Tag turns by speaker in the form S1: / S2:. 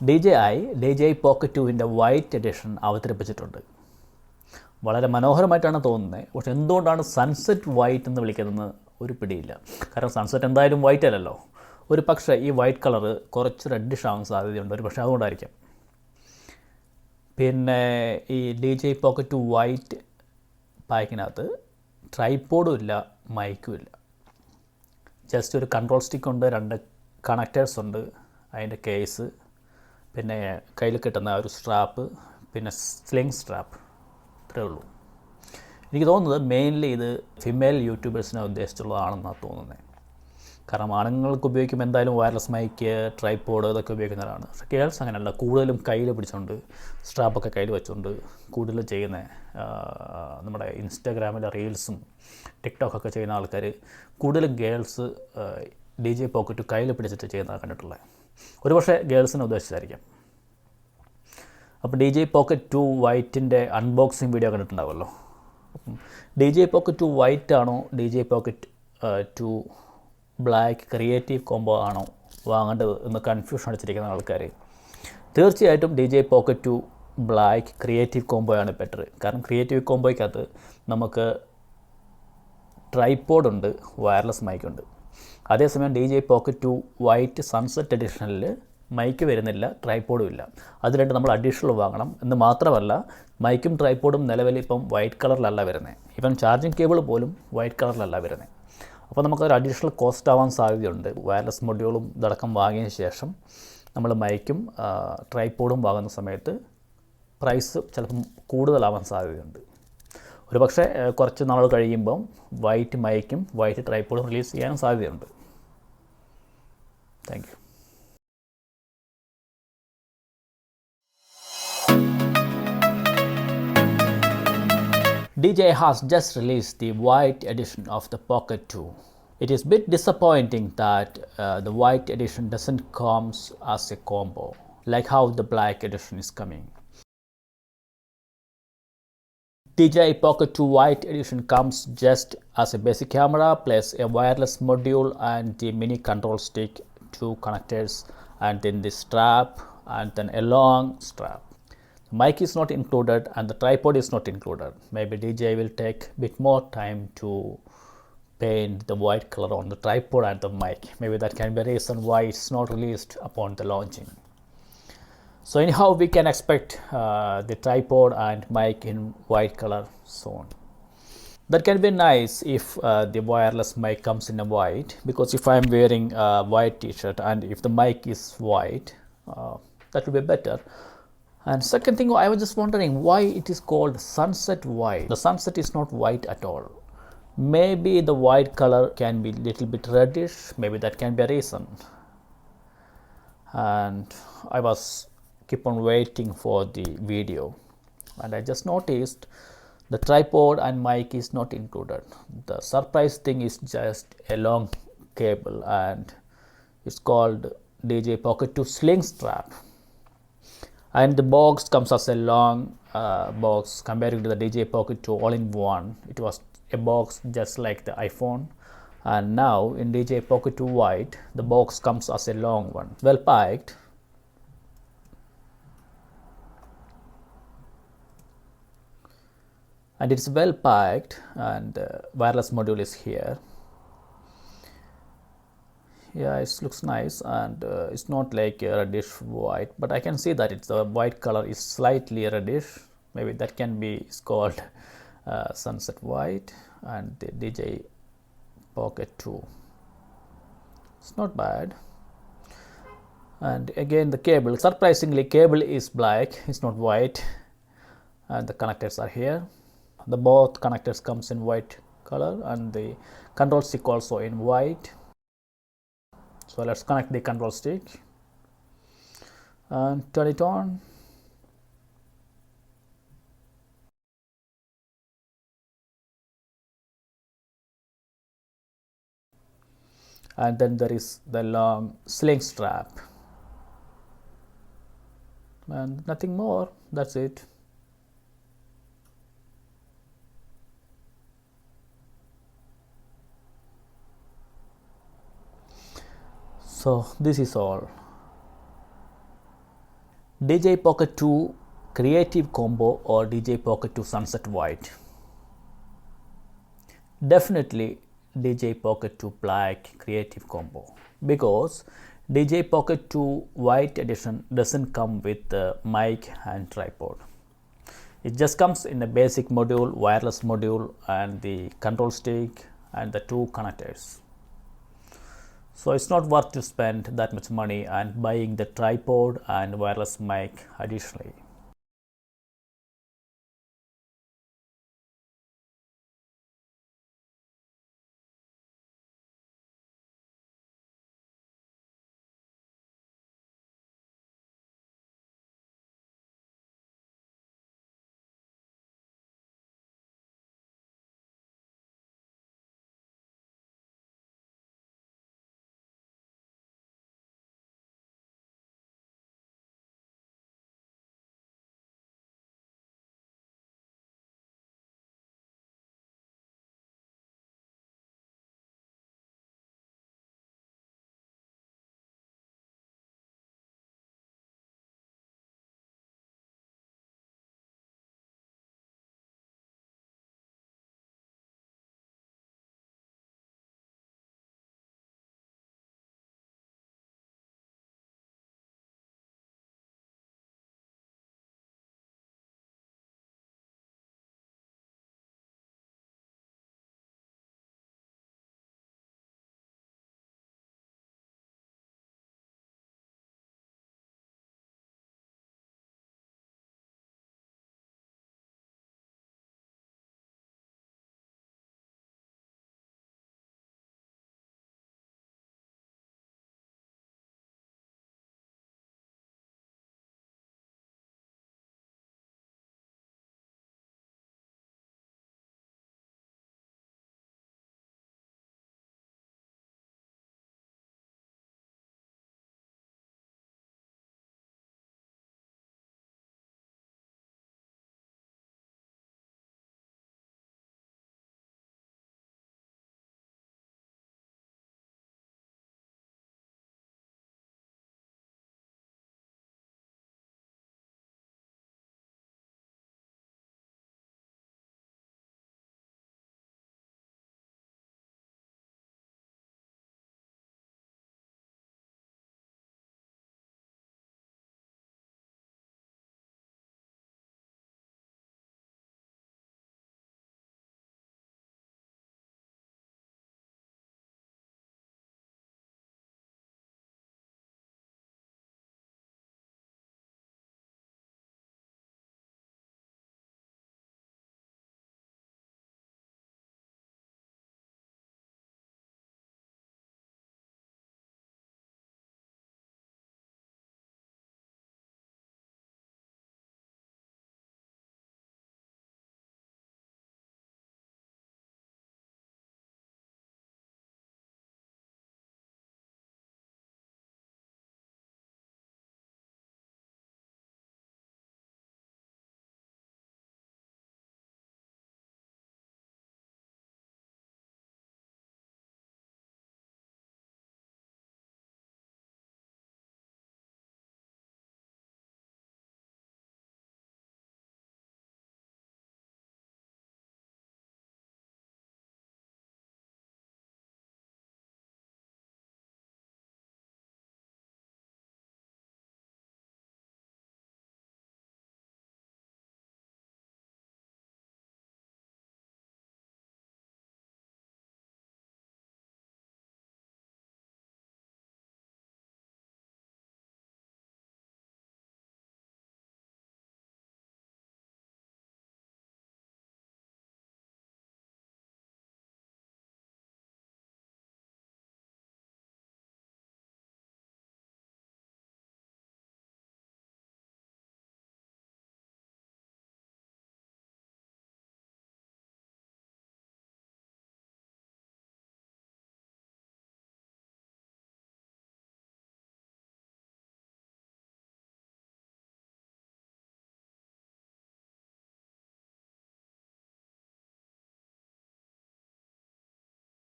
S1: DJI Pocket 2-ൻ്റെ white edition അവതരിപ്പിച്ചിട്ടുണ്ട്. വളരെ മനോഹരമായിട്ടാണ് തോന്നുന്നത്. പക്ഷേ എന്തുകൊണ്ടാണ് സൺസെറ്റ് വൈറ്റ് എന്ന് വിളിക്കുന്നതെന്ന് ഒരു പിടിയില്ല. കാരണം സൺസെറ്റ് എന്തായാലും വൈറ്റ് അല്ലല്ലോ. ഒരു പക്ഷേ ഈ വൈറ്റ് കളറ് കുറച്ച് റെഡിഷ് ആവാൻ സാധ്യതയുണ്ട്. ഒരു പക്ഷേ അതുകൊണ്ടായിരിക്കും. പിന്നെ ഈ DJI Pocket 2 വൈറ്റ് പാക്കിനകത്ത് ട്രൈപോഡും ഇല്ല, മൈക്കും ഇല്ല. ജസ്റ്റ് ഒരു കൺട്രോൾ സ്റ്റിക്ക് ഉണ്ട്, 2 കണക്റ്റേഴ്സ് ഉണ്ട്, അതിൻ്റെ കേസ്, പിന്നെ കയ്യിൽ കിട്ടുന്ന ഒരു സ്ട്രാപ്പ്, പിന്നെ സ്ലിംഗ് സ്ട്രാപ്പ്. ഇത്രയേ ഉള്ളൂ. എനിക്ക് തോന്നുന്നത് മെയിൻലി ഇത് ഫിമെയിൽ യൂട്യൂബേഴ്സിനെ ഉദ്ദേശിച്ചുള്ളതാണെന്നാണ് തോന്നുന്നത്. കാരണം ആണുങ്ങൾക്ക് ഉപയോഗിക്കുമ്പോൾ എന്തായാലും വയർലെസ് മൈക്ക്, ട്രൈപോഡ് ഇതൊക്കെ ഉപയോഗിക്കുന്നവരാണ്. പക്ഷേ ഗേൾസ് അങ്ങനെയല്ല, കൂടുതലും കയ്യിൽ പിടിച്ചുകൊണ്ട് സ്ട്രാപ്പൊക്കെ കയ്യിൽ വെച്ചുകൊണ്ട് കൂടുതലും ചെയ്യുന്നത്. നമ്മുടെ ഇൻസ്റ്റാഗ്രാമിലെ റീൽസും ടിക്ടോക്കൊക്കെ ചെയ്യുന്ന ആൾക്കാർ കൂടുതലും ഗേൾസ് DJI Pocket കയ്യിൽ പിടിച്ചിട്ട് ചെയ്യുന്നതാണ് കണ്ടിട്ടുള്ളത്. ഒരുപക്ഷെ ഗേൾസിനെ ഉദ്ദേശിച്ചായിരിക്കാം. അപ്പോൾ DJI Pocket 2 വൈറ്റിൻ്റെ അൺബോക്സിങ് വീഡിയോ കണ്ടിട്ടുണ്ടാവുമല്ലോ. അപ്പം DJI Pocket 2 വൈറ്റ് ആണോ DJI Pocket 2 black creative combo ആണോ വാങ്ങേണ്ടത് എന്ന് കൺഫ്യൂഷൻ അടിച്ചിരിക്കുന്ന ആൾക്കാർ തീർച്ചയായിട്ടും DJI Pocket 2 ബ്ലാക്ക് ക്രിയേറ്റീവ് കോംബോയാണ് ബെറ്റർ. കാരണം ക്രിയേറ്റീവ് കോംബോയ്ക്കകത്ത് നമുക്ക് ട്രൈപോഡുണ്ട്, വയർലെസ് മൈക്കുണ്ട്. അതേസമയം DJI Pocket 2 വൈറ്റ് സൺസെറ്റ് എഡിഷനിൽ മൈക്ക് വരുന്നില്ല, ട്രൈപോഡും ഇല്ല. അത് രണ്ട് നമ്മൾ അഡീഷണൽ വാങ്ങണം. എന്ന് മാത്രമല്ല, മൈക്കും ട്രൈപോഡും നിലവിൽ ഇപ്പം വൈറ്റ് കളറിലല്ല വരുന്നത്. ഇവൻ ചാർജിങ് കേബിൾ പോലും വൈറ്റ് കളറിലല്ല വരുന്നത്. അപ്പോൾ നമുക്കൊരു അഡീഷണൽ കോസ്റ്റ് ആവാൻ സാധ്യതയുണ്ട്. വയർലെസ് മൊഡ്യൂളും ഇതടക്കം വാങ്ങിയതിന് ശേഷം നമ്മൾ മൈക്കും ട്രൈപോഡും വാങ്ങുന്ന സമയത്ത് പ്രൈസ് ചിലപ്പം കൂടുതലാവാൻ സാധ്യതയുണ്ട്. ഒരു പക്ഷേ കുറച്ച് നാൾ കഴിയുമ്പം വൈറ്റ് മൈക്കും വൈറ്റ് ട്രൈപോഡും റിലീസ് ചെയ്യാനും സാധ്യതയുണ്ട്. Thank you. DJI has just released the white edition of the Pocket 2. It is a bit disappointing that the white edition doesn't come as a combo, like how the black edition is coming. DJI Pocket 2 White Edition comes just as a basic camera plus a wireless module and the mini control stick, 2 connectors, and then the strap, and then a long strap. The mic is not included and the tripod is not included. Maybe DJI will take a bit more time to paint the white color on the tripod and the mic. Maybe that can be a reason why it's not released upon the launching. So anyhow, we can expect the tripod and mic in white color soon. That can be nice if the wireless mic comes in a white, because if I am wearing a white t-shirt and if the mic is white, that will be better. And second thing, I was just wondering why it is called sunset white. The sunset is not white at all. Maybe the white color can be little bit reddish. Maybe that can be a reason. And I was keep on waiting for the video, and I just noticed the tripod and mic is not included. The surprise thing is just a long cable, and it's called DJI Pocket 2 sling strap, and the box comes as a long box comparing to the DJI Pocket 2 all in one. It was a box just like the iPhone, and now in DJI Pocket 2 White the box comes as a long one, well packed. And it's well packed, and wireless module is here. Yeah, it looks nice, and it's not like a reddish white, but I can see that it's the white color is slightly reddish. Maybe that can be called sunset white. And the DJI Pocket 2, it's not bad. And again the cable, surprisingly cable is black, it's not white, and the connectors are here. The both connectors comes in white color, and the control stick also in white. So let's connect the control stick and turn it on. And then there is the long sling strap, and nothing more, that's it. So this is all. DJI Pocket 2 Creative Combo or DJI Pocket 2 Sunset White. Definitely DJI Pocket 2 Black Creative Combo, because DJI Pocket 2 White Edition doesn't come with the mic and tripod. It just comes in a basic module, wireless module, and the control stick and the two connectors. So it's not worth to spend that much money and buying the tripod and wireless mic additionally.